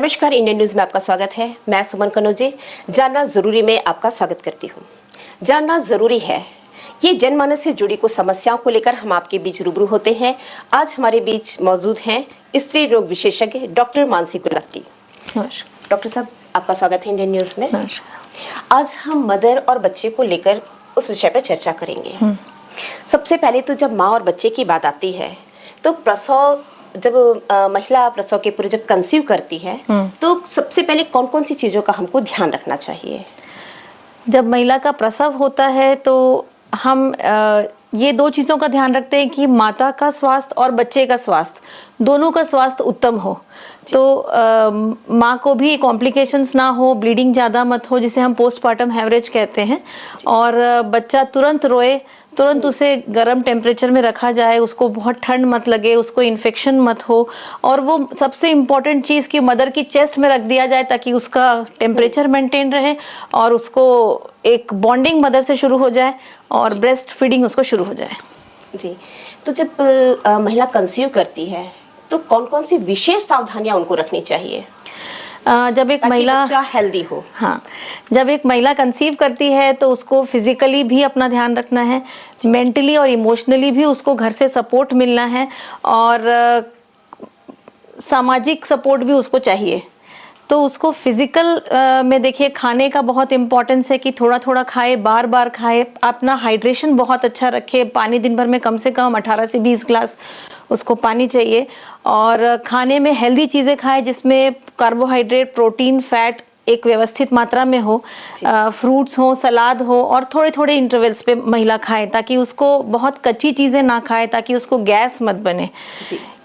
नमस्कार, Indian news में आपका स्वागत है। मैं सुमन कनौजे। जानना जरूरी में आपका स्वागत करती हूँ। जानना जरूरी है, ये जनमानस से जुड़ी कुछ समस्याओं को लेकर हम आपके बीच रूबरू होते हैं। आज हमारे बीच मौजूद हैं स्त्री रोग विशेषज्ञ डॉक्टर मानसी गुलाटी। डॉक्टर साहब, आपका स्वागत है इंडियन न्यूज में। आज हम मदर और बच्चे को लेकर उस विषय पर चर्चा करेंगे। सबसे पहले तो जब माँ और बच्चे की बात आती है तो प्रसव, जब महिला प्रसव के पूर्व जब कंसीव करती है तो सबसे पहले कौन कौन सी चीजों का हमको ध्यान रखना चाहिए? जब महिला का प्रसव होता है तो हम ये दो चीज़ों का ध्यान रखते हैं कि माता का स्वास्थ्य और बच्चे का स्वास्थ्य, दोनों का स्वास्थ्य उत्तम हो। तो माँ को भी कॉम्प्लिकेशंस ना हो, ब्लीडिंग ज़्यादा मत हो, जिसे हम पोस्टपार्टम हैमरेज कहते हैं, और बच्चा तुरंत रोए, तुरंत उसे गर्म टेम्परेचर में रखा जाए, उसको बहुत ठंड मत लगे, उसको इन्फेक्शन मत हो, और वो सबसे इम्पॉर्टेंट चीज़ कि मदर की चेस्ट में रख दिया जाए ताकि उसका टेम्परेचर मेंटेन रहे और उसको एक बॉन्डिंग मदर से शुरू हो जाए और ब्रेस्ट फीडिंग उसको शुरू हो जाए। जी, तो जब महिला कंसीव करती है तो कौन कौन सी विशेष सावधानियां उनको रखनी चाहिए जब एक महिला बच्चा हेल्दी हो? हाँ, जब एक महिला कंसीव करती है तो उसको फिजिकली भी अपना ध्यान रखना है, मेंटली और इमोशनली भी उसको घर से सपोर्ट मिलना है, और सामाजिक सपोर्ट भी उसको चाहिए। तो उसको फिजिकल में देखिए, खाने का बहुत इम्पोर्टेंस है कि थोड़ा थोड़ा खाए, बार बार खाए, अपना हाइड्रेशन बहुत अच्छा रखे। पानी दिन भर में कम से कम 18 से 20 ग्लास उसको पानी चाहिए, और खाने में हेल्दी चीज़ें खाए जिसमें कार्बोहाइड्रेट, प्रोटीन, फैट एक व्यवस्थित मात्रा में हो, फ्रूट्स हो, सलाद हो, और थोड़े थोड़े इंटरवल्स पे महिला खाए ताकि उसको बहुत कच्ची चीज़ें ना खाए ताकि उसको गैस मत बने।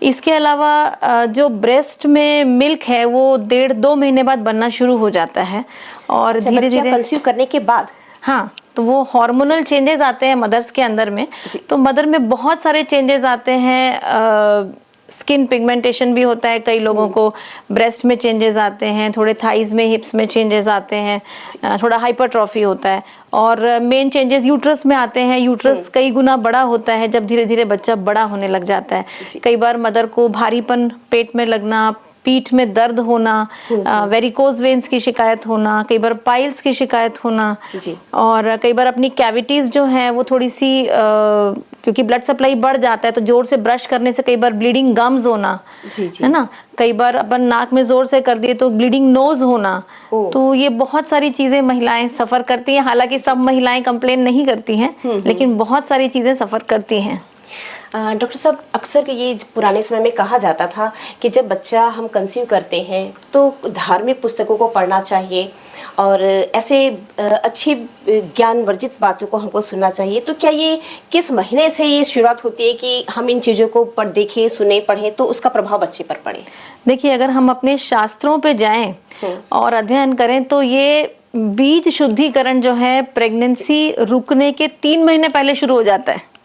इसके अलावा जो ब्रेस्ट में मिल्क है वो 1.5-2 महीने बाद बनना शुरू हो जाता है, और धीरे धीरे कंसीव करने के बाद हाँ, तो वो हार्मोनल चेंजेस आते हैं मदर्स के अंदर में। तो मदर में बहुत सारे चेंजेस आते हैं, स्किन पिगमेंटेशन भी होता है कई लोगों को, ब्रेस्ट में चेंजेस आते हैं, थोड़े थाइज में, हिप्स में चेंजेस आते हैं, थोड़ा हाइपरट्रॉफी होता है, और मेन चेंजेस यूट्रस में आते हैं। यूट्रस कई गुना बड़ा होता है जब धीरे धीरे बच्चा बड़ा होने लग जाता है। कई बार मदर को भारीपन पेट में लगना, पीठ में दर्द होना, वेरिकोज वेन्स की शिकायत होना, कई बार पाइल्स की शिकायत होना, और कई बार अपनी कैविटीज जो हैं वो थोड़ी सी क्योंकि ब्लड सप्लाई बढ़ जाता है तो जोर से ब्रश करने से कई बार ब्लीडिंग गम्स होना, है ना। कई बार अपन नाक में जोर से कर दिए तो ब्लीडिंग नोज होना। तो ये बहुत सारी चीजें महिलाएं सफर करती हैं। हालांकि सब महिलाएं कंप्लेन नहीं करती हैं, लेकिन बहुत सारी चीजें सफर करती हैं। डॉक्टर साहब, अक्सर ये पुराने समय में कहा जाता था कि जब बच्चा हम कंसीव करते हैं तो धार्मिक पुस्तकों को पढ़ना चाहिए और ऐसे अच्छी ज्ञान वर्जित बातों को हमको सुनना चाहिए। तो क्या ये किस महीने से ये शुरुआत होती है कि हम इन चीज़ों को देखें, सुने, पढ़ें तो उसका प्रभाव बच्चे पर पड़े? देखिए, अगर हम अपने शास्त्रों पे जाएं और अध्ययन करें तो ये बीज शुद्धिकरण जो है प्रेगनेंसी रुकने के 3 महीने पहले शुरू हो जाता है।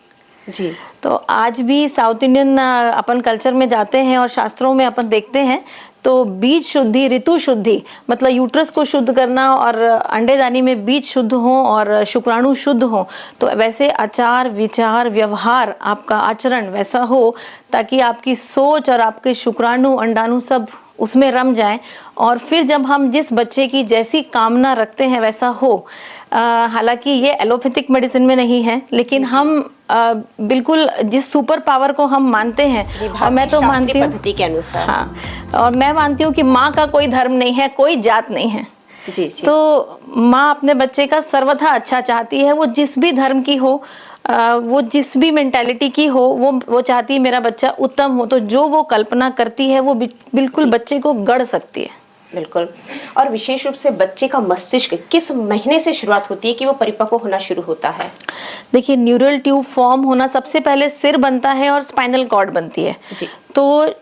जी, तो आज भी साउथ इंडियन अपन कल्चर में जाते हैं और शास्त्रों में अपन देखते हैं तो बीज शुद्धि, ऋतु शुद्धि, मतलब यूट्रस को शुद्ध करना और अंडेदानी में बीज शुद्ध हो और शुक्राणु शुद्ध हो। तो वैसे आचार, विचार, व्यवहार, आपका आचरण वैसा हो ताकि आपकी सोच और आपके शुक्राणु, अंडाणु सब उसमें रम जाए, और फिर जब हम जिस बच्चे की जैसी कामना रखते हैं वैसा हो। हालांकि ये एलोपैथिक मेडिसिन में नहीं है, लेकिन हम बिल्कुल जिस सुपर पावर को हम मानते हैं, और मैं तो मानती हूँ पद्धति के अनुसार, हाँ, और मैं मानती हूँ कि माँ का कोई धर्म नहीं है, कोई जात नहीं है। जी। तो माँ अपने बच्चे का सर्वथा अच्छा चाहती है, वो जिस भी धर्म की हो, वो जिस भी मेंटालिटी की हो, वो चाहती है मेरा बच्चा उत्तम हो। तो जो वो कल्पना करती है वो बिल्कुल बच्चे को गढ़ सकती है। बिल्कुल। और विशेष रूप से बच्चे का मस्तिष्क किस महीने से शुरुआत होती है कि वो परिपक्व होना शुरू होता है? देखिए, न्यूरल ट्यूब फॉर्म होना सबसे पहले सिर बनता है और स्पाइनल कॉर्ड बनती है। तो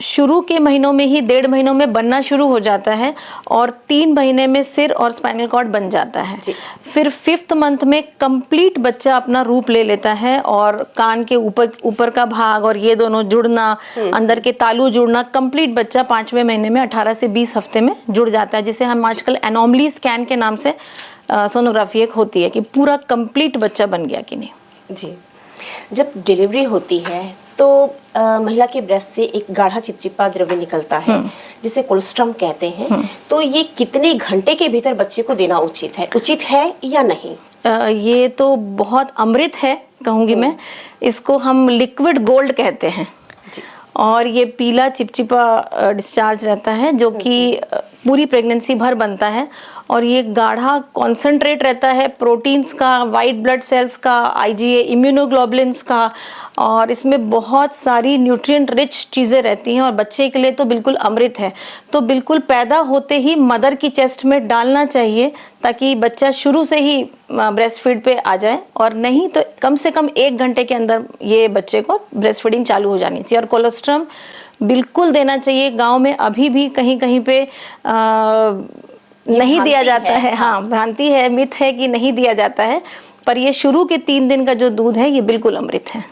शुरू के महीनों में ही 1.5 महीनों में बनना शुरू हो जाता है, और 3 महीने में सिर और स्पाइनल कॉर्ड बन जाता है। फिर 5th मंथ में कंप्लीट बच्चा अपना रूप ले लेता है, और कान के ऊपर का भाग और ये दोनों जुड़ना, अंदर के तालू जुड़ना, कंप्लीट बच्चा 5वें महीने में 18 से 20 हफ्ते में जुड़ जाता है, जिसे हम आजकल एनोमली स्कैन के नाम से सोनोग्राफी एक होती है कि पूरा कंप्लीट बच्चा बन गया कि नहीं। जी, जब डिलीवरी होती है तो महिला के ब्रेस्ट से एक गाढ़ा चिपचिपा द्रव्य निकलता है जिसे कोलोस्ट्रम कहते हैं। तो ये कितने घंटे के भीतर बच्चे को देना उचित है या नहीं? ये तो बहुत अमृत है कहूँगी मैं। इसको हम लिक्विड गोल्ड कहते हैं। जी। और ये पीला चिपचिपा डिस्चार्ज रहता है जो कि पूरी प्रेगनेंसी भर बनता है। और ये गाढ़ा कॉन्सेंट्रेट रहता है प्रोटीन्स का, वाइट ब्लड सेल्स का, आईजीए, इम्यूनोग्लोबुलिन्स का, और इसमें बहुत सारी न्यूट्रिएंट रिच चीज़ें रहती हैं और बच्चे के लिए तो बिल्कुल अमृत है। तो बिल्कुल पैदा होते ही मदर की चेस्ट में डालना चाहिए ताकि बच्चा शुरू से ही ब्रेस्ट फीड पे आ जाए, और नहीं तो कम से कम 1 घंटे के अंदर ये बच्चे को ब्रेस्ट फीडिंग चालू हो जानी चाहिए। और कोलोस्ट्रम बिल्कुल देना चाहिए। गांव में अभी भी कहीं कहीं पे नहीं दिया जाता है। हाँ, भ्रांति है, मिथ है कि नहीं दिया जाता है, पर ये शुरू के 3 दिन का जो दूध है ये बिल्कुल अमृत है।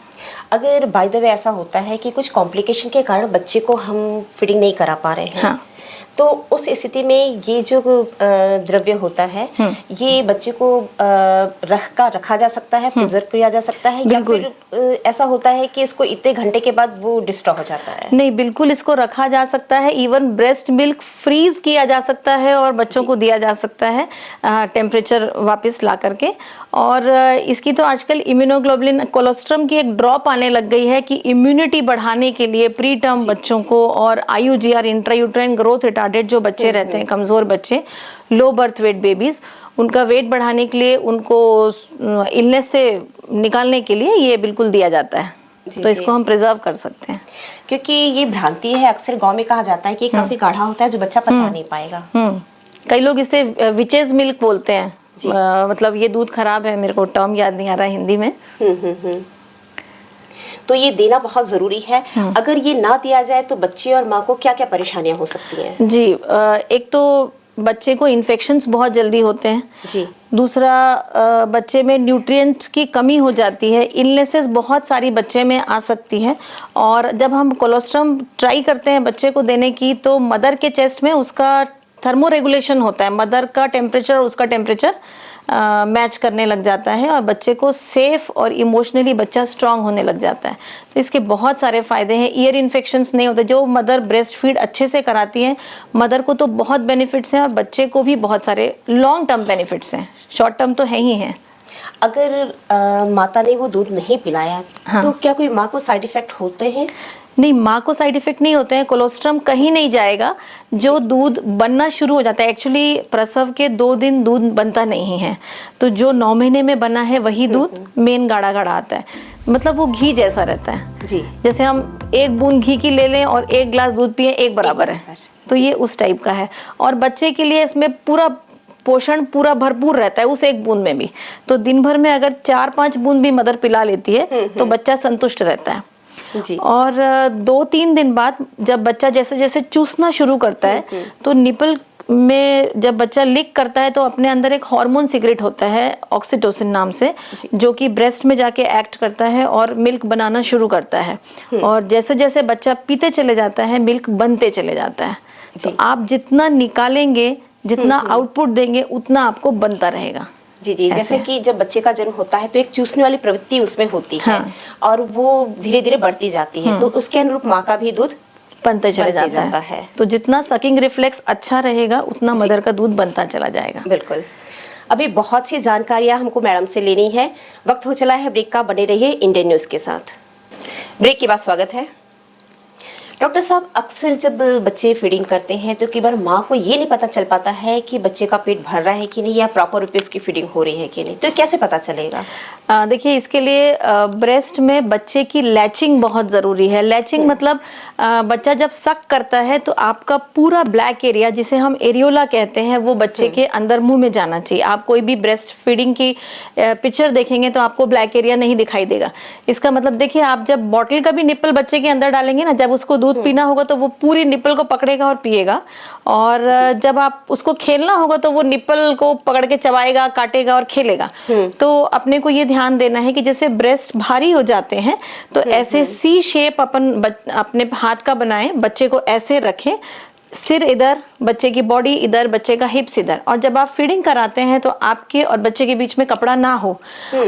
अगर बाय द वे ऐसा होता है कि कुछ कॉम्प्लिकेशन के कारण बच्चे को हम फीडिंग नहीं करा पा रहे हैं, हाँ। तो उस स्थिति में ये जो द्रव्य होता है ये बच्चे को रखा जा सकता है, प्रिजर्व किया जा सकता है, या फिर ऐसा होता है कि इसको इतने घंटे के बाद वो डिस्ट्रॉय हो जाता है? नहीं, बिल्कुल इसको रखा जा सकता है। इवन ब्रेस्ट मिल्क फ्रीज किया जा सकता है और बच्चों को दिया जा सकता है टेम्परेचर वापस ला करके। और इसकी तो आजकल इम्यूनोग्लोबुलिन कोलोस्ट्रम की एक ड्रॉप आने लग गई है कि इम्यूनिटी बढ़ाने के लिए प्री टर्म बच्चों को, और IUGR इंट्रायूट्राइन ग्रोथ रिटार्डेड जो बच्चे रहते हैं, कमज़ोर बच्चे, लो बर्थ वेट बेबीज़, उनका वेट बढ़ाने के लिए, उनको इलनेस से निकालने के लिए ये बिल्कुल दिया जाता है। तो इसको हम प्रिजर्व कर सकते हैं। क्योंकि ये भ्रांति है, अक्सर गांव में कहा जाता है कि काफी गाढ़ा होता है जो बच्चा पचा नहीं पाएगा। कई लोग इसे विचेज मिल्क बोलते हैं। मतलब ये दूध खराब है, मेरे को टर्म याद नहीं आ रहा हिंदी में। तो ये देना बहुत जरूरी है। अगर ये ना दिया जाए तो बच्चे और माँ को क्या क्या परेशानियां हो सकती हैं? जी, एक तो बच्चे को इन्फेक्शंस बहुत जल्दी होते हैं। जी। दूसरा, बच्चे में न्यूट्रिएंट्स की कमी हो जाती है। इलनेसेस बहुत सारी बच्चे में आ सकती है। और जब हम कोलोस्ट्रम ट्राई करते हैं बच्चे को देने की, तो मदर के चेस्ट में उसका थर्मो रेगुलेशन होता है। मदर का टेम्परेचर और उसका टेम्परेचर मैच करने लग जाता है, और बच्चे को सेफ और इमोशनली बच्चा स्ट्रांग होने लग जाता है। तो इसके बहुत सारे फायदे हैं। ईयर इन्फेक्शंस नहीं होते। जो मदर ब्रेस्ट फीड अच्छे से कराती हैं, मदर को तो बहुत बेनिफिट्स हैं, और बच्चे को भी बहुत सारे लॉन्ग टर्म बेनिफिट्स हैं। शॉर्ट टर्म तो है ही हैं। अगर माता ने वो दूध नहीं पिलाया, हाँ। तो क्या कोई माँ को साइड इफेक्ट होते हैं? नहीं, माँ को साइड इफेक्ट नहीं होते हैं। कोलोस्ट्रम कहीं नहीं जाएगा। जो दूध बनना शुरू हो जाता है, एक्चुअली प्रसव के 2 दिन दूध बनता नहीं है, तो जो 9 महीने में बना है वही दूध मेन गाढ़ा गाढ़ा आता है। मतलब वो घी जैसा रहता है। जी। जैसे हम 1 बूंद घी की ले लें और 1 ग्लास दूध पिए, एक बराबर है। तो ये उस टाइप का है। और बच्चे के लिए इसमें पूरा पोषण पूरा भरपूर रहता है उस 1 बूंद में भी। तो दिन भर में अगर 4-5 बूंद भी मदर पिला लेती है तो बच्चा संतुष्ट रहता है। जी। और 2-3 दिन बाद जब बच्चा जैसे जैसे चूसना शुरू करता है, तो निपल में जब बच्चा लिक करता है तो अपने अंदर एक हार्मोन सिक्रेट होता है ऑक्सीटोसिन नाम से, जो कि ब्रेस्ट में जाके एक्ट करता है और मिल्क बनाना शुरू करता है। और जैसे जैसे बच्चा पीते चले जाता है, मिल्क बनते चले जाता है। तो आप जितना निकालेंगे, जितना आउटपुट देंगे, उतना आपको बनता रहेगा। जी जी। जैसे कि जब बच्चे का जन्म होता है तो एक चूसने वाली प्रवृत्ति उसमें होती है। हाँ। और वो धीरे धीरे बढ़ती जाती है। तो उसके अनुरूप माँ का भी दूध बनते चले जाता है। तो जितना सकिंग रिफ्लेक्स अच्छा रहेगा, उतना मदर का दूध बनता चला जाएगा। बिल्कुल। अभी बहुत सी जानकारियां हमको मैडम से लेनी है। वक्त हो चला है ब्रेक का। बने रहिए इंडियन न्यूज के साथ। ब्रेक के बाद स्वागत है। डॉक्टर साहब, अक्सर जब बच्चे फीडिंग करते हैं तो कई बार माँ को ये नहीं पता चल पाता है कि बच्चे का पेट भर रहा है कि नहीं, या प्रॉपर रूप से उसकी फीडिंग हो रही है कि नहीं। तो कैसे पता चलेगा? देखिए, इसके लिए ब्रेस्ट में बच्चे की लैचिंग बहुत ज़रूरी है। लैचिंग मतलब बच्चा जब सक करता है तो आपका पूरा ब्लैक एरिया, जिसे हम एरियोला कहते हैं, वो बच्चे के अंदर मुंह में जाना चाहिए। आप कोई भी ब्रेस्ट फीडिंग की पिक्चर देखेंगे तो आपको ब्लैक एरिया नहीं दिखाई देगा। इसका मतलब देखिए, आप जब बॉटल का भी निप्पल बच्चे के अंदर डालेंगे ना, जब उसको दूध पीना होगा तो वो पूरी निप्पल को पकड़ेगा और पिएगा। और जब आप उसको खेलना होगा तो वो निप्पल को पकड़ के चबाएगा, काटेगा और खेलेगा। तो अपने को ये ध्यान देना है कि जैसे ब्रेस्ट भारी हो जाते हैं तो ऐसे सी शेप अपने हाथ का बनाएं, बच्चे को ऐसे रखें, सिर इधर, बच्चे की बॉडी इधर, बच्चे का हिप्स इधर। और जब आप फीडिंग कराते हैं तो आपके और बच्चे के बीच में कपड़ा ना हो।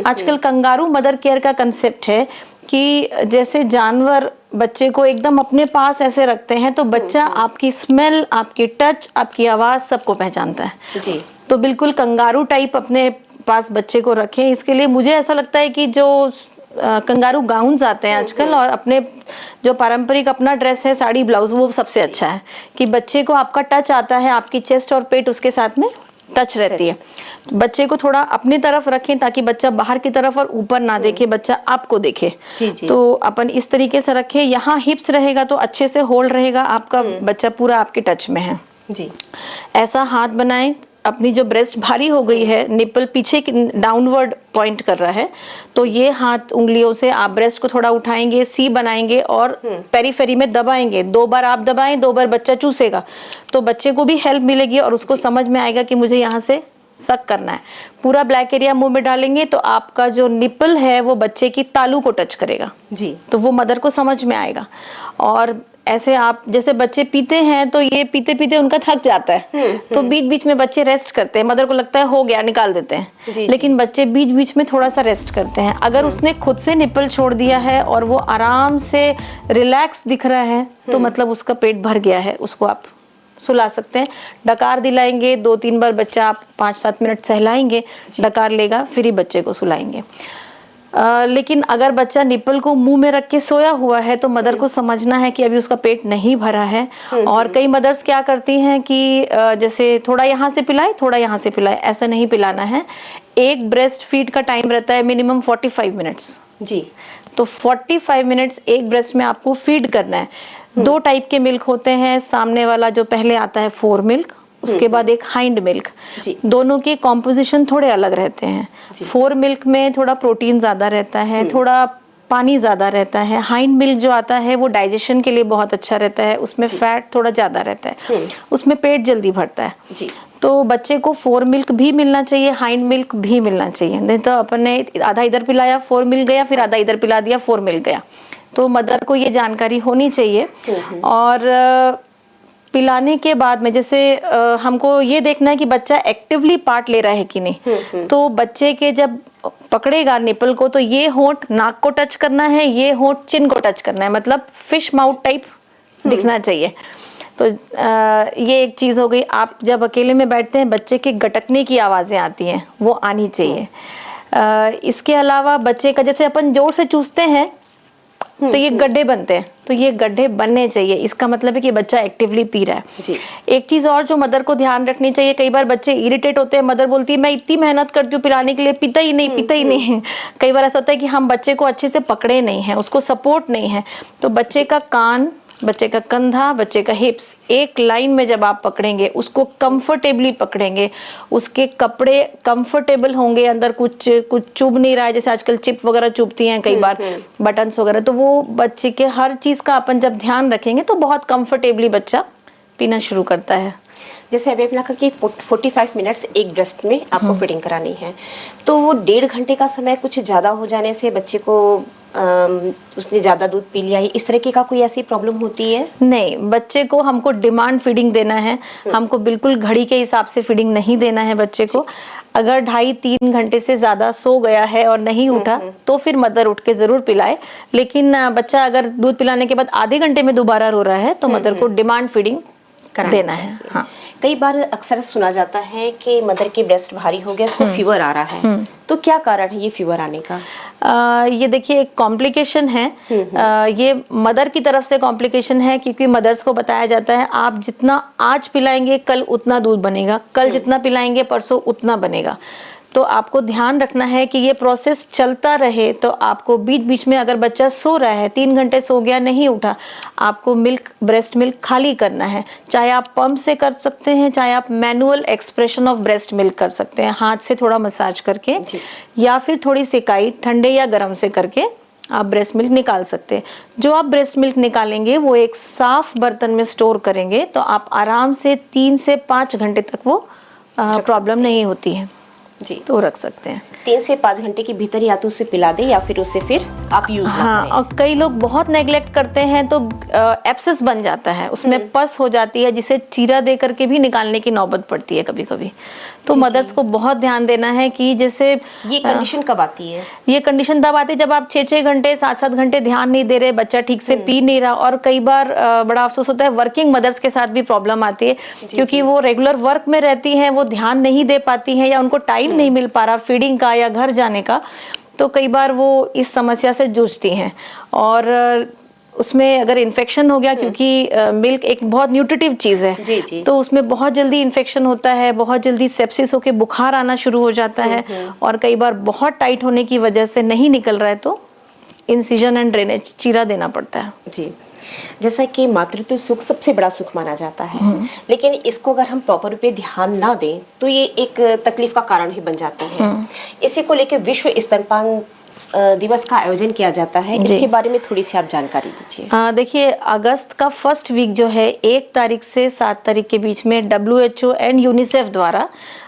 आजकल कंगारू मदर केयर का कंसेप्ट है कि जैसे जानवर बच्चे को एकदम अपने पास ऐसे रखते हैं तो बच्चा आपकी स्मेल, आपकी टच, आपकी आवाज सबको पहचानता है जी। तो बिल्कुल कंगारू टाइप अपने पास बच्चे को रखें। इसके लिए मुझे ऐसा लगता है कि जो कंगारू गाउन्स आते हैं आजकल और अपने जो पारंपरिक अपना ड्रेस है, साड़ी ब्लाउज, वो सबसे अच्छा है कि बच्चे को आपका टच आता है, आपकी चेस्ट और पेट उसके साथ में टच रहती है। बच्चे को थोड़ा अपनी तरफ रखें ताकि बच्चा बाहर की तरफ और ऊपर ना देखे, बच्चा आपको देखे। जी। तो अपन इस तरीके से रखें। यहाँ हिप्स रहेगा तो अच्छे से होल्ड रहेगा, आपका बच्चा पूरा आपके टच में है जी। ऐसा हाथ बनाएं। अपनी जो ब्रेस्ट भारी हो गई है, निपल पीछे डाउनवर्ड पॉइंट कर रहा है, तो ये हाथ उंगलियों से आप ब्रेस्ट को थोड़ा उठाएंगे, सी बनाएंगे और पेरीफेरी में दबाएंगे। 2 बार आप दबाएं, 2 बार बच्चा चूसेगा तो बच्चे को भी हेल्प मिलेगी और उसको समझ में आएगा कि मुझे यहाँ से सक करना है। पूरा ब्लैक एरिया मुंह में डालेंगे तो आपका जो निपल है वो बच्चे की तालू को टच करेगा जी। तो वो मदर को समझ में आएगा। और ऐसे आप जैसे बच्चे पीते हैं तो ये पीते पीते उनका थक जाता है तो बीच बीच में बच्चे रेस्ट करते हैं। मदर को लगता है हो गया, निकाल देते हैं जी। लेकिन बच्चे बीच बीच में थोड़ा सा रेस्ट करते हैं। अगर उसने खुद से निपल छोड़ दिया है और वो आराम से रिलैक्स दिख रहा है तो मतलब उसका पेट भर गया है, उसको आप सुला सकते हैं। डकार दिलाएंगे, 2-3 बार बच्चा आप 5-7 मिनट सहलाएंगे, डकार लेगा, फिर ही बच्चे को सुलाएंगे। लेकिन अगर बच्चा निपल को मुंह में रख के सोया हुआ है तो मदर को समझना है कि अभी उसका पेट नहीं भरा है। और कई मदर्स क्या करती हैं कि जैसे थोड़ा यहाँ से पिलाए, थोड़ा यहाँ से पिलाए, ऐसा नहीं पिलाना है। एक ब्रेस्ट फीड का टाइम रहता है मिनिमम 45 मिनट्स जी। तो 45 मिनट्स एक ब्रेस्ट में आपको फीड करना है। 2 टाइप के मिल्क होते हैं, सामने वाला जो पहले आता है 4 मिल्क, उसके बाद एक हाइंड मिल्क। दोनों के कॉम्पोजिशन थोड़े अलग रहते हैं। 4 मिल्क में थोड़ा प्रोटीन ज्यादा रहता है, थोड़ा पानी ज्यादा रहता है। हाइंड मिल्क जो आता है वो डाइजेशन के लिए बहुत अच्छा रहता है, उसमें फैट थोड़ा ज्यादा रहता है, उसमें पेट जल्दी भरता है जी। तो बच्चे को 4 मिल्क भी मिलना चाहिए, हाइंड मिल्क भी मिलना चाहिए। नहीं तो अपन ने आधा इधर पिलाया 4 मिल गया, फिर आधा इधर पिला दिया 4 मिल गया। तो मदर को ये जानकारी होनी चाहिए। और पिलाने के बाद में जैसे हमको ये देखना है कि बच्चा एक्टिवली पार्ट ले रहा है कि नहीं। तो बच्चे के जब पकड़ेगा निपल को तो ये होंठ नाक को टच करना है, ये होंठ चिन को टच करना है, मतलब फिश माउथ टाइप दिखना चाहिए। तो ये एक चीज हो गई। आप जब अकेले में बैठते हैं बच्चे के गटकने की आवाजें आती हैं, वो आनी चाहिए। इसके अलावा बच्चे का जैसे अपन जोर से चूसते हैं तो ये गड्ढे बनते हैं, तो ये गड्ढे बनने चाहिए, इसका मतलब है कि बच्चा एक्टिवली पी रहा है जी। एक चीज और जो मदर को ध्यान रखनी चाहिए, कई बार बच्चे इरिटेट होते हैं, मदर बोलती है मैं इतनी मेहनत करती हूँ पिलाने के लिए, पीता ही नहीं। कई बार ऐसा होता है कि हम बच्चे को अच्छे से पकड़े नहीं है, उसको सपोर्ट नहीं है। तो बच्चे का कान, बच्चे का कंधा, बच्चे का हिप्स एक लाइन में जब आप पकड़ेंगे, उसको कंफर्टेबली पकड़ेंगे, उसके कपड़े कंफर्टेबल होंगे, अंदर कुछ चुभ नहीं रहा है, जैसे आजकल चिप वगैरह चुभती हैं कई बार, बटन्स वगैरह, तो वो बच्चे के हर चीज का अपन जब ध्यान रखेंगे तो बहुत कंफर्टेबली बच्चा पीना शुरू करता है। जैसे अभी आपने कहा कि 45 मिनट्स एक ब्रेस्ट में आपको फीडिंग करानी है, तो वो 1.5 घंटे का समय कुछ ज़्यादा हो जाने से बच्चे को उसने ज़्यादा दूध पी लिया है, इस तरह की का कोई ऐसी प्रॉब्लम होती है? नहीं, बच्चे को हमको डिमांड फीडिंग देना है, हमको बिल्कुल घड़ी के हिसाब से फीडिंग नहीं देना है बच्चे को। अगर 2.5-3 घंटे से ज़्यादा सो गया है और नहीं उठा तो फिर मदर उठ के ज़रूर पिलाए। लेकिन बच्चा अगर दूध पिलाने के बाद आधे घंटे में दोबारा रो रहा है तो मदर को डिमांड फीडिंग देना है। हाँ, कई बार अक्सर सुना जाता है कि मदर की ब्रेस्ट भारी हो गया, उसको फीवर आ रहा है, तो क्या कारण है ये फीवर आने का? ये देखिए एक कॉम्प्लिकेशन है। ये मदर की तरफ से कॉम्प्लिकेशन है क्योंकि मदर्स को बताया जाता है आप जितना आज पिलाएंगे कल उतना दूध बनेगा, कल जितना पिलाएंगे परसों उतना बनेगा। तो आपको ध्यान रखना है कि ये प्रोसेस चलता रहे। तो आपको बीच बीच में अगर बच्चा सो रहा है, 3 घंटे सो गया नहीं उठा, आपको ब्रेस्ट मिल्क खाली करना है। चाहे आप पंप से कर सकते हैं, चाहे आप manual expression of breast milk कर सकते हैं, हाथ से थोड़ा मसाज करके, या फिर थोड़ी सेकाई ठंडे या गर्म से करके आप ब्रेस्ट मिल्क निकाल सकते हैं। जो आप ब्रेस्ट मिल्क निकालेंगे वो एक साफ बर्तन में स्टोर करेंगे तो आप आराम से 3 से 5 घंटे तक वो प्रॉब्लम नहीं होती है। जी। तो रख सकते हैं। 3 से 5 घंटे के भीतर या तो उसे पिला दें या फिर उसे फिर आप यूज ना हाँ, करें। और कई लोग बहुत नेग्लेक्ट करते हैं तो एब्सेस बन जाता है, उसमें पस हो जाती है, जिसे चीरा दे करके भी निकालने की नौबत पड़ती है कभी कभी। तो मदर्स को बहुत ध्यान देना है कि जैसे ये कंडीशन कब आती है? ये कंडीशन तब आती है जब आप 6-6 घंटे 7-7 घंटे ध्यान नहीं दे रहे, बच्चा ठीक से पी नहीं रहा। और कई बार बड़ा अफसोस होता है, वर्किंग मदर्स के साथ भी प्रॉब्लम आती है, क्योंकि वो रेगुलर वर्क में रहती हैं, वो ध्यान नहीं दे पाती हैं या उनको टाइम नहीं मिल पा रहा फीडिंग का या घर जाने का। तो कई बार वो इस समस्या से जूझती हैं। और उसमें अगर इन्फेक्शन हो गया, क्योंकि मिल्क एक बहुत न्यूट्रिटिव चीज़ है, जी, जी। तो उसमें बहुत जल्दी इन्फेक्शन होता है, बहुत जल्दी सेप्सिस होके बुखार आना शुरू हो जाता है। और कई बार बहुत टाइट होने की वजह से नहीं निकल रहा है तो इंसिजन एंड ड्रेनेज, चीरा देना पड़ता है। जी। जैसा कि मातृत्व सुख सबसे बड़ा सुख माना जाता है, लेकिन इसको अगर हम प्रॉपर पे ध्यान ना दें तो ये एक तकलीफ का कारण ही बन जाती है। इसी को लेकर विश्व स्तनपान दिवस का आयोजन किया जाता है, इसके बारे में थोड़ी सी आप जानकारी दीजिए। देखिए, अगस्त का फर्स्ट वीक जो है 1 तारीख से 7 तारीख के बीच में WHO एंड यूनिसेफ द्वारा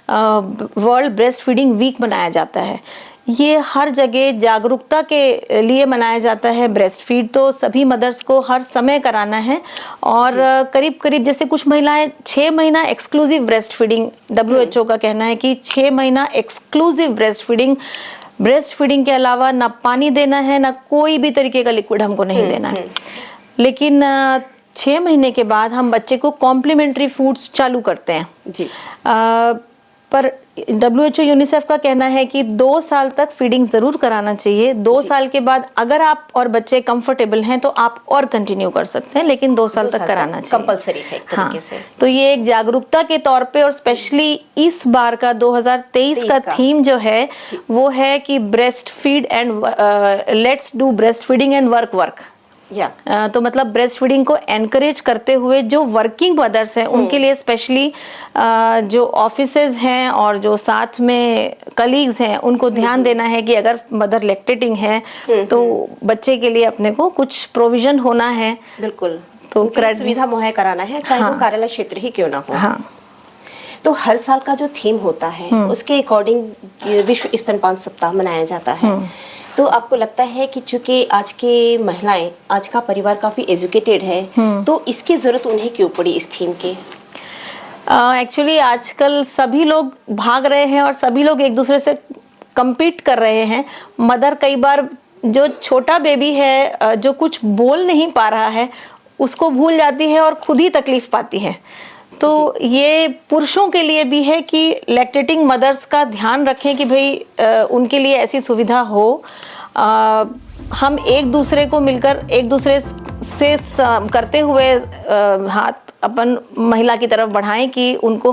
वर्ल्ड ब्रेस्ट फीडिंग वीक मनाया जाता है। ये हर जगह जागरूकता के लिए मनाया जाता है। ब्रेस्ट फीड तो सभी मदर्स को हर समय कराना है। और करीब करीब जैसे कुछ महिलाएं 6 महीना एक्सक्लूसिव ब्रेस्ट फीडिंग, WHO का कहना है कि 6 महीना एक्सक्लूसिव ब्रेस्ट फीडिंग के अलावा ना पानी देना है, ना कोई भी तरीके का लिक्विड हमको नहीं देना है। लेकिन 6 महीने के बाद हम बच्चे को कॉम्प्लीमेंट्री फूड्स चालू करते हैं जी। पर WHO यूनिसेफ का कहना है कि 2 साल तक फीडिंग जरूर कराना चाहिए। 2 साल के बाद अगर आप और बच्चे कंफर्टेबल हैं तो आप और कंटिन्यू कर सकते हैं, लेकिन 2 साल तक कराना चाहिए, कंपलसरी है एक तरीके से। तो ये एक जागरूकता के तौर पे, और स्पेशली इस बार का 2023 का थीम जो है वो है कि breast feed and let's do breast feeding and work. तो मतलब ब्रेस्ट फीडिंग को एनकरेज करते हुए जो वर्किंग मदर्स हैं उनके लिए स्पेशली जो ऑफिसेज हैं और जो साथ में कलीग्स हैं उनको ध्यान देना है कि अगर मदर लैक्टेटिंग है तो बच्चे के लिए अपने को कुछ प्रोविजन होना है। बिल्कुल, तो सुविधा मुहैया कराना है, चाहे वो कार्यालय क्षेत्र ही क्यों ना हो। हाँ। तो हर साल का जो थीम होता है उसके अकॉर्डिंग विश्व स्तनपान सप्ताह मनाया जाता है। तो आपको लगता है कि चूंकि आज के महिलाएं, आज का परिवार काफी एजुकेटेड है, तो इसकी जरूरत उन्हें क्यों पड़ी इस थीम की? एक्चुअली आजकल सभी लोग भाग रहे हैं और सभी लोग एक दूसरे से compete कर रहे हैं। मदर कई बार जो छोटा बेबी है जो कुछ बोल नहीं पा रहा है उसको भूल जाती है और खुद ही तकलीफ पाती है। तो ये पुरुषों के लिए भी है कि लैक्टेटिंग मदर्स का ध्यान रखें कि भाई उनके लिए ऐसी सुविधा हो। हम एक दूसरे को मिलकर एक दूसरे से करते हुए हाथ अपन महिला की तरफ बढ़ाएं कि उनको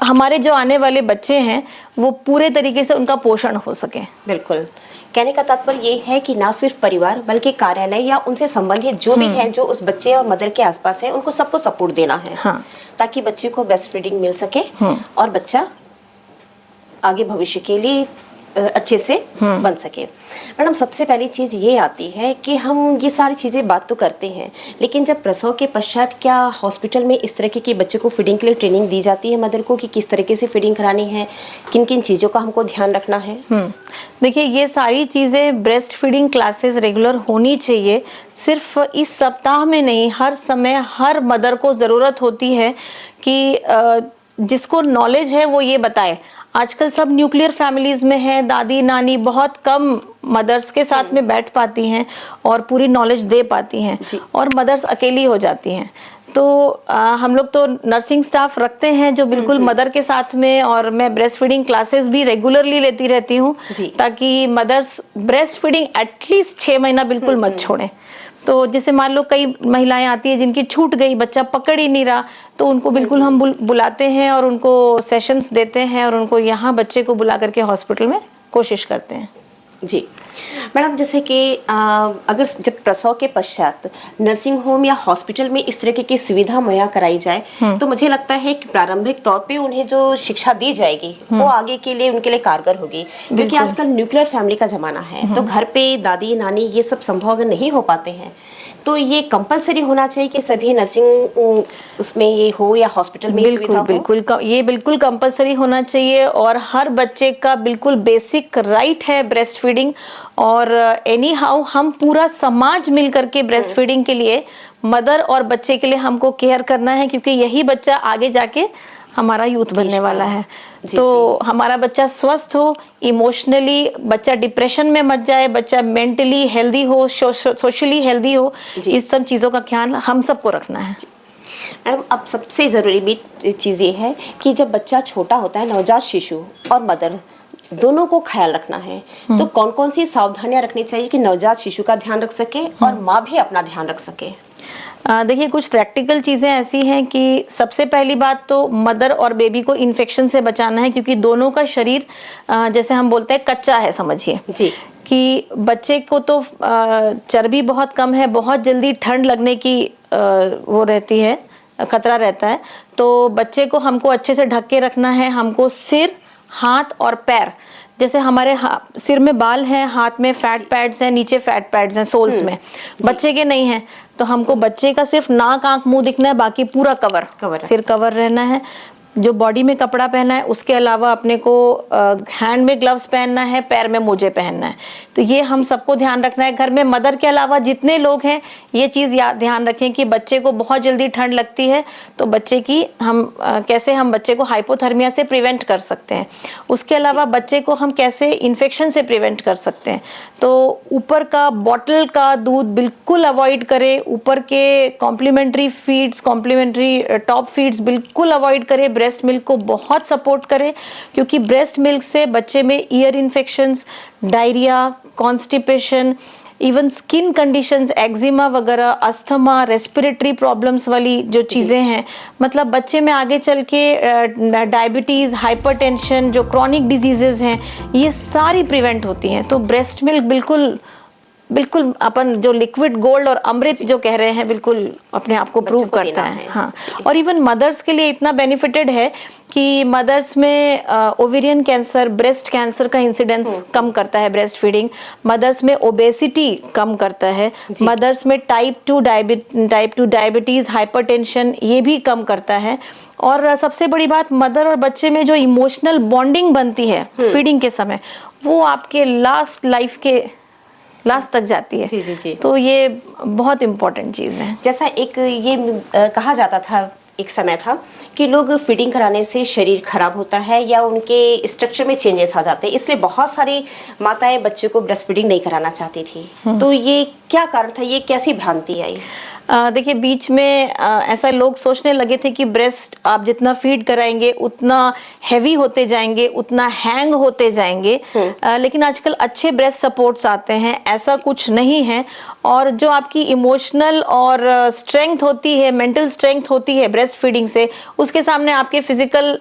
हमारे जो आने वाले बच्चे हैं वो पूरे तरीके से उनका पोषण हो सके। बिल्कुल, कहने का तात्पर्य ये है कि ना सिर्फ परिवार बल्कि कार्यालय या उनसे संबंधित जो भी हैं जो उस बच्चे और मदर के आसपास है उनको सबको सपोर्ट देना है। हाँ। ताकि बच्चे को ब्रेस्ट फीडिंग मिल सके और बच्चा आगे भविष्य के लिए अच्छे से बन सके। मैडम, सबसे पहली चीज़ ये आती है कि हम ये सारी चीज़ें बात तो करते हैं, लेकिन जब प्रसव के पश्चात क्या हॉस्पिटल में इस तरीके के बच्चे को फीडिंग के लिए ट्रेनिंग दी जाती है मदर को कि किस तरीके से फीडिंग करानी है, किन किन चीज़ों का हमको ध्यान रखना है? देखिए, ये सारी चीज़ें ब्रेस्ट फीडिंग क्लासेस रेगुलर होनी चाहिए। सिर्फ इस सप्ताह में नहीं, हर समय हर मदर को ज़रूरत होती है कि जिसको नॉलेज है वो ये बताए। आजकल सब न्यूक्लियर फैमिलीज में है, दादी नानी बहुत कम मदर्स के साथ में बैठ पाती हैं और पूरी नॉलेज दे पाती हैं और मदर्स अकेली हो जाती हैं। तो हम लोग तो नर्सिंग स्टाफ रखते हैं जो बिल्कुल मदर के साथ में, और मैं ब्रेस्ट फीडिंग क्लासेस भी रेगुलरली लेती रहती हूँ ताकि मदर्स ब्रेस्ट फीडिंग एटलीस्ट 6 महीना बिल्कुल मत छोड़ें। तो जैसे मान लो कई महिलाएं आती है जिनकी छूट गई, बच्चा पकड़ ही नहीं रहा, तो उनको बिल्कुल हम बुलाते हैं और उनको सेशंस देते हैं और उनको यहाँ बच्चे को बुला करके हॉस्पिटल में कोशिश करते हैं। जी मैडम, जैसे कि अगर जब प्रसव के पश्चात नर्सिंग होम या हॉस्पिटल में इस तरह की सुविधा मुहैया कराई जाए तो मुझे लगता है कि प्रारंभिक तौर पे उन्हें जो शिक्षा दी जाएगी वो आगे के लिए उनके लिए कारगर होगी, क्योंकि आजकल न्यूक्लियर फैमिली का जमाना है। तो घर पे दादी नानी ये सब संभव अगर नहीं हो पाते हैं तो ये कंपलसरी होना चाहिए कि सभी नर्सिंग उसमें ये हो या हॉस्पिटल में ये सुविधा हो? ये बिल्कुल कंपलसरी होना चाहिए और हर बच्चे का बिल्कुल बेसिक राइट है ब्रेस्ट फीडिंग। और एनी हाउ हम पूरा समाज मिल करके ब्रेस्ट फीडिंग के लिए, मदर और बच्चे के लिए हमको केयर करना है, क्योंकि यही बच्चा आगे जाके हमारा यूथ बनने वाला है। तो हमारा बच्चा स्वस्थ हो, इमोशनली बच्चा डिप्रेशन में मत जाए, बच्चा मेंटली हेल्दी हो, सोशली हेल्दी हो, इस सब चीज़ों का ख्याल हम सबको रखना है। मैडम, अब सबसे ज़रूरी भी चीज़ ये है कि जब बच्चा छोटा होता है, नवजात शिशु और मदर दोनों को ख्याल रखना है, तो कौन कौन सी सावधानियां रखनी चाहिए कि नवजात शिशु का ध्यान रख सके और माँ भी अपना ध्यान रख सके? देखिए, कुछ प्रैक्टिकल चीज़ें ऐसी हैं कि सबसे पहली बात तो मदर और बेबी को इन्फेक्शन से बचाना है, क्योंकि दोनों का शरीर जैसे हम बोलते हैं कच्चा है, समझिए जी, कि बच्चे को तो चर्बी बहुत कम है, बहुत जल्दी ठंड लगने की वो रहती है, खतरा रहता है। तो बच्चे को हमको अच्छे से ढक के रखना है। हमको सिर, हाथ और पैर, जैसे हमारे सिर में बाल हैं, हाथ में फैट पैड्स हैं, नीचे फैट पैड्स हैं सोल्स में, बच्चे के नहीं हैं। तो हमको बच्चे का सिर्फ नाक, आंख, मुंह दिखना है, बाकी पूरा कवर सिर कवर रहना है। जो बॉडी में कपड़ा पहना है उसके अलावा अपने को हैंड में ग्लव्स पहनना है, पैर में मोजे पहनना है। तो ये हम सबको ध्यान रखना है। घर में मदर के अलावा जितने लोग हैं ये चीज़ ध्यान रखें कि बच्चे को बहुत जल्दी ठंड लगती है, तो बच्चे की कैसे हम बच्चे को हाइपोथर्मिया से प्रिवेंट कर सकते हैं। उसके अलावा बच्चे को हम कैसे इन्फेक्शन से प्रिवेंट कर सकते हैं। तो ऊपर का बॉटल का दूध बिल्कुल अवॉइड करें, ऊपर के complementary feeds, complementary top feeds बिल्कुल अवॉइड करें। ब्रेस्ट मिल्क को बहुत सपोर्ट करें, क्योंकि ब्रेस्ट मिल्क से बच्चे में year infections, diarrhoea, constipation, even skin conditions, eczema वगैरह, अस्थमा, रेस्पिरेटरी प्रॉब्लम्स वाली जो चीज़ें हैं, मतलब बच्चे में आगे चल के डायबिटीज़, हाइपरटेंशन, जो क्रॉनिक डिजीजेज हैं, ये सारी प्रिवेंट होती हैं। तो ब्रेस्ट मिल्क बिल्कुल अपन जो लिक्विड गोल्ड और अमृत जो कह रहे हैं, बिल्कुल अपने आप को प्रूव करता है। हाँ, और इवन मदर्स के लिए इतना बेनिफिटेड है कि मदर्स में ओवेरियन कैंसर, ब्रेस्ट कैंसर का इंसिडेंस कम करता है ब्रेस्ट फीडिंग। मदर्स में ओबेसिटी कम करता है। मदर्स में टाइप 2 डायबिटीज़, हाइपरटेंशन, ये भी कम करता है। और सबसे बड़ी बात, मदर और बच्चे में जो इमोशनल बॉन्डिंग बनती है फीडिंग के समय, वो आपके लास्ट तक जाती है। जी। तो ये बहुत इम्पोर्टेंट चीज़ है। जैसा एक ये कहा जाता था, एक समय था कि लोग फीडिंग कराने से शरीर खराब होता है या उनके स्ट्रक्चर में चेंजेस आ जाते हैं, इसलिए बहुत सारी माताएं बच्चे को ब्रेस्ट फीडिंग नहीं कराना चाहती थी। तो ये क्या कारण था, ये कैसी भ्रांति आई? देखिए, बीच में ऐसा लोग सोचने लगे थे कि ब्रेस्ट आप जितना फीड कराएंगे उतना हैवी होते जाएंगे, उतना हैंग होते जाएंगे। लेकिन आजकल अच्छे ब्रेस्ट सपोर्ट्स आते हैं, ऐसा कुछ नहीं है। और जो आपकी इमोशनल और स्ट्रेंथ होती है, मेंटल स्ट्रेंथ होती है ब्रेस्ट फीडिंग से, उसके सामने आपके फिजिकल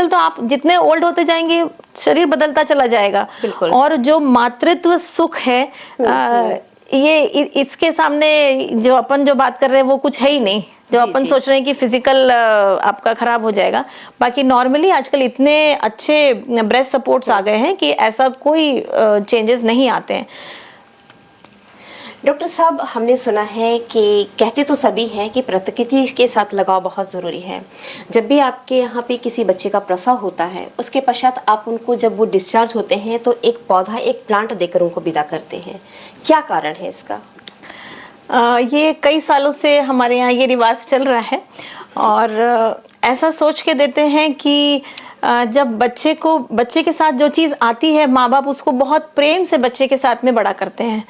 तो आप जितने ओल्ड होते जाएंगे शरीर बदलता चला जाएगा। और जो मातृत्व सुख है ये इसके सामने जो अपन जो बात कर रहे हैं वो कुछ है ही नहीं। जो अपन सोच रहे हैं कि फिजिकल आपका खराब हो जाएगा, बाकी नॉर्मली आजकल इतने अच्छे ब्रेस्ट सपोर्ट्स आ गए हैं कि ऐसा कोई चेंजेस नहीं आते हैं। डॉक्टर साहब, हमने सुना है कि कहते तो सभी हैं कि प्रकृति के साथ लगाव बहुत ज़रूरी है। जब भी आपके यहाँ पे किसी बच्चे का प्रसव होता है, उसके पश्चात आप उनको, जब वो डिस्चार्ज होते हैं, तो एक पौधा, एक प्लांट देकर उनको विदा करते हैं। क्या कारण है इसका? ये कई सालों से हमारे यहाँ ये रिवाज चल रहा है और ऐसा सोच के देते हैं कि जब बच्चे के साथ जो चीज़ आती है, माँ बाप उसको बहुत प्रेम से बच्चे के साथ में बड़ा करते हैं।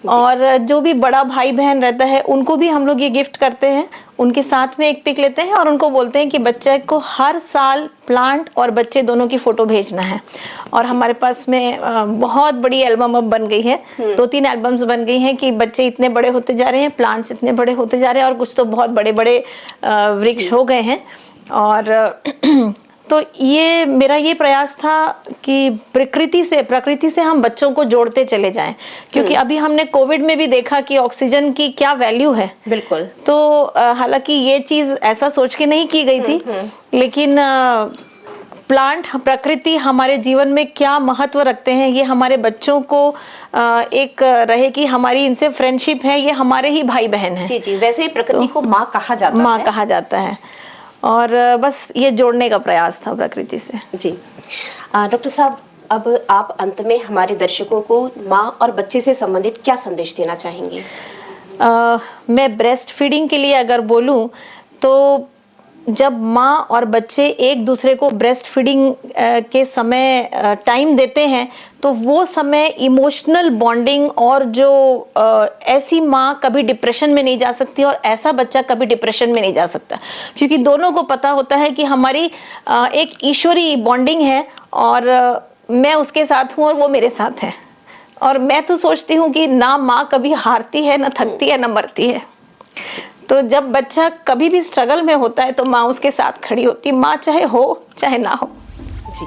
और जो भी बड़ा भाई बहन रहता है उनको भी हम लोग ये गिफ्ट करते हैं, उनके साथ में एक पिक लेते हैं और उनको बोलते हैं कि बच्चे को हर साल प्लांट और बच्चे दोनों की फ़ोटो भेजना है। और हमारे पास में बहुत बड़ी एल्बम अब बन गई है, 2-3 एल्बम्स बन गई हैं कि बच्चे इतने बड़े होते जा रहे हैं, प्लांट्स इतने बड़े होते जा रहे हैं और कुछ तो बहुत बड़े बड़े वृक्ष हो गए हैं। और तो ये मेरा ये प्रयास था कि प्रकृति से हम बच्चों को जोड़ते चले जाएं, क्योंकि अभी हमने कोविड में भी देखा कि ऑक्सीजन की क्या वैल्यू है। बिल्कुल। तो हालांकि ये चीज़ ऐसा सोच के नहीं की गई थी, लेकिन प्लांट, प्रकृति हमारे जीवन में क्या महत्व रखते हैं, ये हमारे बच्चों को एक रहे कि हमारी इनसे फ्रेंडशिप है, ये हमारे ही भाई बहन हैं। जी जी, वैसे ही प्रकृति को माँ कहा जाता माँ है। कहा जाता है, और बस ये जोड़ने का प्रयास था प्रकृति से। जी डॉक्टर साहब, अब आप अंत में हमारे दर्शकों को माँ और बच्चे से संबंधित क्या संदेश देना चाहेंगे? मैं ब्रेस्ट फीडिंग के लिए अगर बोलूं तो जब माँ और बच्चे एक दूसरे को ब्रेस्ट फीडिंग के समय टाइम देते हैं तो वो समय इमोशनल बॉन्डिंग, और जो ऐसी माँ कभी डिप्रेशन में नहीं जा सकती और ऐसा बच्चा कभी डिप्रेशन में नहीं जा सकता, क्योंकि दोनों को पता होता है कि हमारी एक ईश्वरीय बॉन्डिंग है और मैं उसके साथ हूँ और वो मेरे साथ है। और मैं तो सोचती हूँ कि ना माँ कभी हारती है, ना थकती है, ना मरती है। तो जब बच्चा कभी भी स्ट्रगल में होता है तो माँ उसके साथ खड़ी होती है, माँ चाहे हो चाहे ना हो। जी,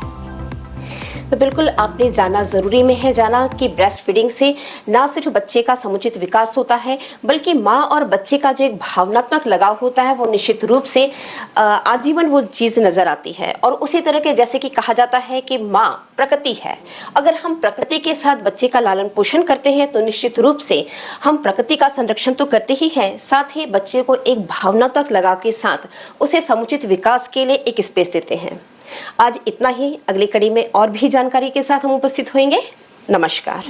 तो बिल्कुल आपने जाना ज़रूरी में है जाना कि ब्रेस्ट फीडिंग से ना सिर्फ बच्चे का समुचित विकास होता है, बल्कि माँ और बच्चे का जो एक भावनात्मक लगाव होता है वो निश्चित रूप से आजीवन वो चीज़ नज़र आती है। और उसी तरह के जैसे कि कहा जाता है कि माँ प्रकृति है, अगर हम प्रकृति के साथ बच्चे का लालन पोषण करते हैं तो निश्चित रूप से हम प्रकृति का संरक्षण तो करते ही हैं, साथ ही बच्चे को एक भावनात्मक लगाव के साथ उसे समुचित विकास के लिए एक स्पेस देते हैं। आज इतना ही, अगली कड़ी में और भी जानकारी के साथ हम उपस्थित होंगे। नमस्कार।